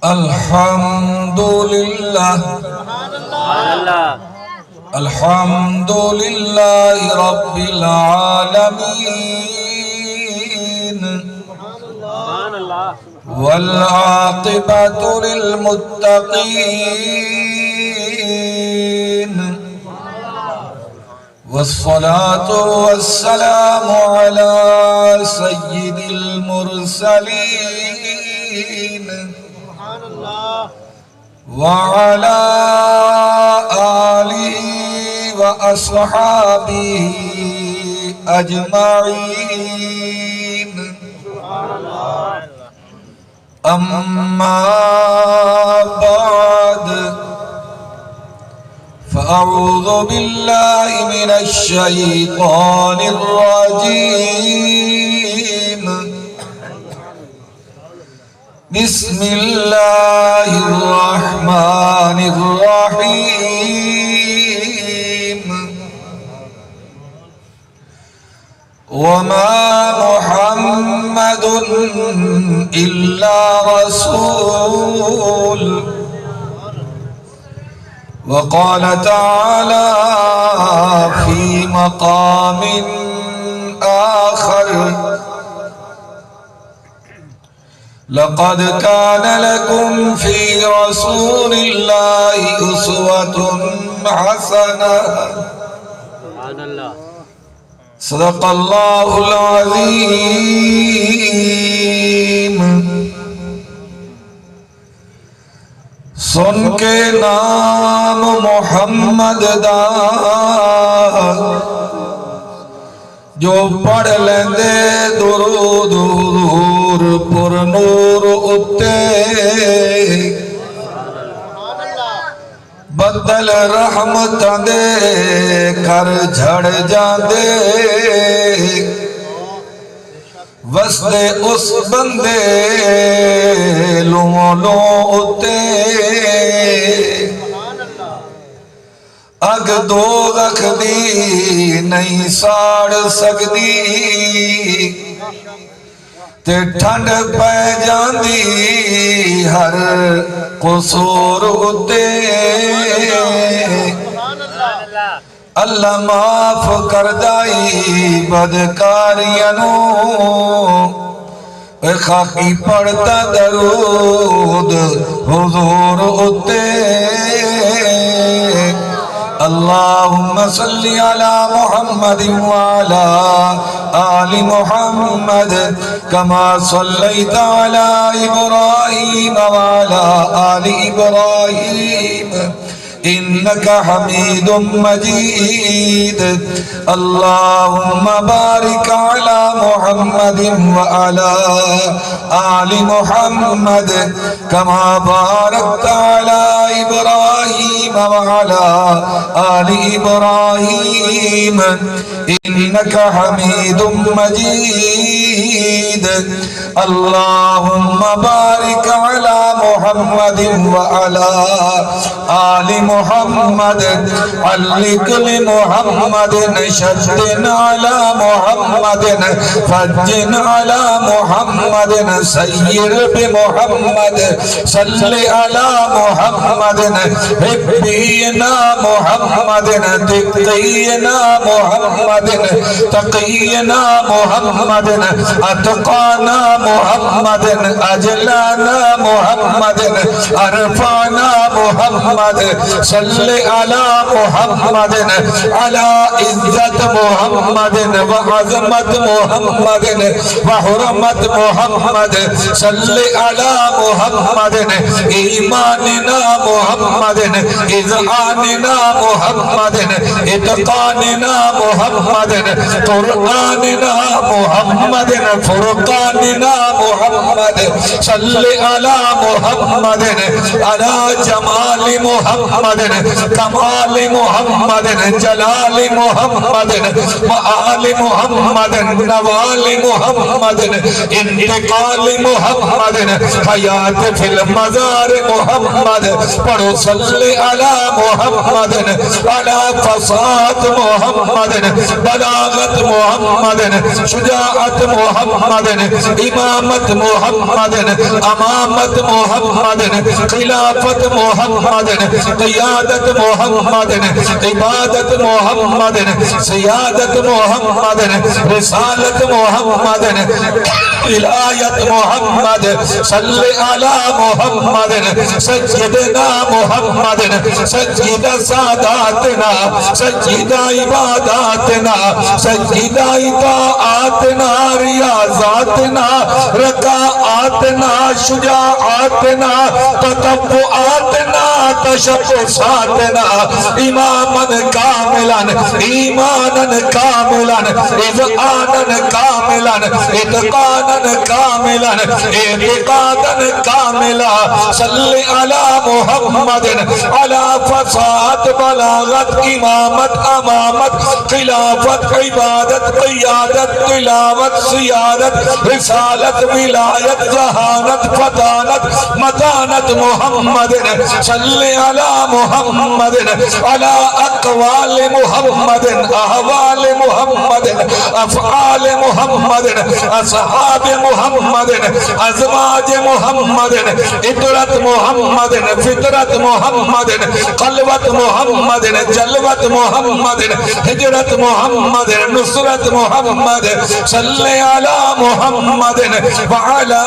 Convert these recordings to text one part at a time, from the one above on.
अल्हम्दुलिल्लाह अल्हम्दुलिल्लाहि रब्बिल आलमीन वल आक़िबतु लिल मुत्तक़ीन वस्सलातु वस्सलामु अला सय्यिदिल मुरसलीन वअला आलिहि व अस्हाबिहि अजमाईन अम्मा बाद फ़अऊज़ु बिल्लाहि मिनश शैतानिर रजीम बिस्मिल्लाहिर्रहमानिर्रहीम वमा मुहम्मदुन इल्ला रसूल वक़ाल तआला फ़ी मक़ामिन आख़र लक़द कान लकुम फ़ी रसूलिल्लाहि उस्वतुन हसनह सदक़ल्लाहुल अज़ीम। सुन के नाम मोहम्मद दा जो पढ़ लेंदे दुरूद हुजूर पुर नूर उत्ते बदल रहमतां दे घर झड़ जांदे वसदे उस बंदे लूं उत्ते अग दो रखदी नहीं साड़ सकदी ते ठंड पै जांदी हर कसूर उत्ते अल्लाह माफ कर दाई बदकारियां नूं खाकी पढ़ता दरूद हुजूर उत्ते अल्लाहुम्मा सल्ली अला मुहम्मद व अला आलि मुहम्मद कमा सल्लैता अला इब्राहीम व अला आलि इब्राहीम इन्नका हमीदुम मजीद। अल्लाहुम्मा बारिक अला मुहम्मदिन व अला आलि मुहम्मद कमा बारकता अला इब्राहीम व अला आलि इब्राहीम इन्नका हमीदुम मजीद। अल्लाहुम्मा बारिक अला मुहम्मदिन व अला आलि मुहम्मद अल्लिकुल मुहम्मदिन शद्दिन अला मुहम्मदिन फज्जिन अला मुहम्मदिन सय्यिर बि मुहम्मद सल्लि अला मुहम्मदिन हिब्बीना मुहम्मदिन तिक़ीना मुहम्मदिन तक़ीना मुहम्मदिन अतक़ाना मुहम्मदिन अजलाना मुहम्मदिन अरफ़ाना मुहम्मद सल्ले अला मुहम्मदिन अला इज्जत मुहम्मदिन व अज़मत मुहम्मदिन व हुर्मत मुहम्मद सल्ले अला मुहम्मदिन ईमानिना मुहम्मदिन इज़आनिना मुहम्मदिन इत्क़ानिना मुहम्मदिन क़ुरआनिना मुहम्मदिन फुरक़ानिना मुहम्मद सल्ले अला मुहम्मदिन अला जमाल मुहम्मद मुहम्मदिन कमाल मुहम्मदिन जलाल मुहम्मदिन मआल मुहम्मदिन नवाल मुहम्मदिन इंतकाल मुहम्मदिन हयात फिल मज़ार मुहम्मद। पढ़ो सल्ले अला मुहम्मदिन अला फसाद मुहम्मदिन बलागत मुहम्मदिन शुजाअत मुहम्मदिन इमामत मुहम्मदिन अमामत मुहम्मदिन खिलाफत मुहम्मदिन क़ियादत मुहम्मदिन इबादत मुहम्मदिन सियादत मुहम्मदिन रिसालत मुहम्मदिन इलायत मुहम्मद। सल्ले अला मुहम्मदिन सय्यदना मुहम्मदिन सय्यदा सादातना सय्यदा इबादातना सय्यदा इताअतना रियाज़ातना रकाअतना शुजाअतना ततब्बुआतना तशब्बुसातना इमामन कामिलन ईमानन कामिलन इज़आनन कामिलन इत्क़ानन कामिलन इत्क़ादन कामिला। सल्ले अला मुहम्मदिन अला फसाद बलागत इमामत अमामत खिलाफत इबादत क़ियादत तिलावत सियादत रिसालत विलायत जहानत फतानत मतानत मुहम्मदिन। सल्ले अला मुहम्मदिन अला अक़वाल मुहम्मदिन अहवाल मुहम्मदिन अफ़आल मुहम्मदिन असहाब मुहम्मदिन अज़वाज मुहम्मदिन इतरत मुहम्मदिन फितरत मुहम्मदिन क़ल्वत मुहम्मदिन जलवत मुहम्मदिन हिजरत मुहम्मदिन नुसरत मुहम्मद। सल्ले अला मुहम्मदिन व अला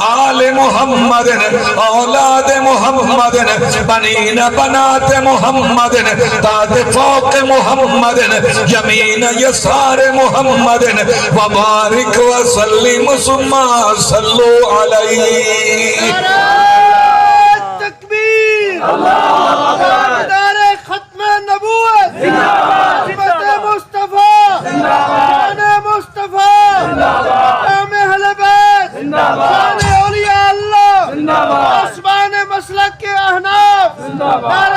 आले मुहम्मदिन औलाद मुहम्मदिन बनीन बनात मुहम्मदिन ताज फौक मुहम्मदिन यमीन यसार मुहम्मदिन व बारिक व सल्लिम सुम्मा सल्लु अलैहि। तकबीर अल्लाहु अकबर। इदारे खत्म नबूवत जिंदाबाद। सिफत मुस्तफा जिंदाबाद। मुस्तफा जिंदाबाद। नाम अहले बैत जिंदाबाद। औलिया अल्लाह जिंदाबाद। आसमान मसलक के अहनाफ जिंदाबाद।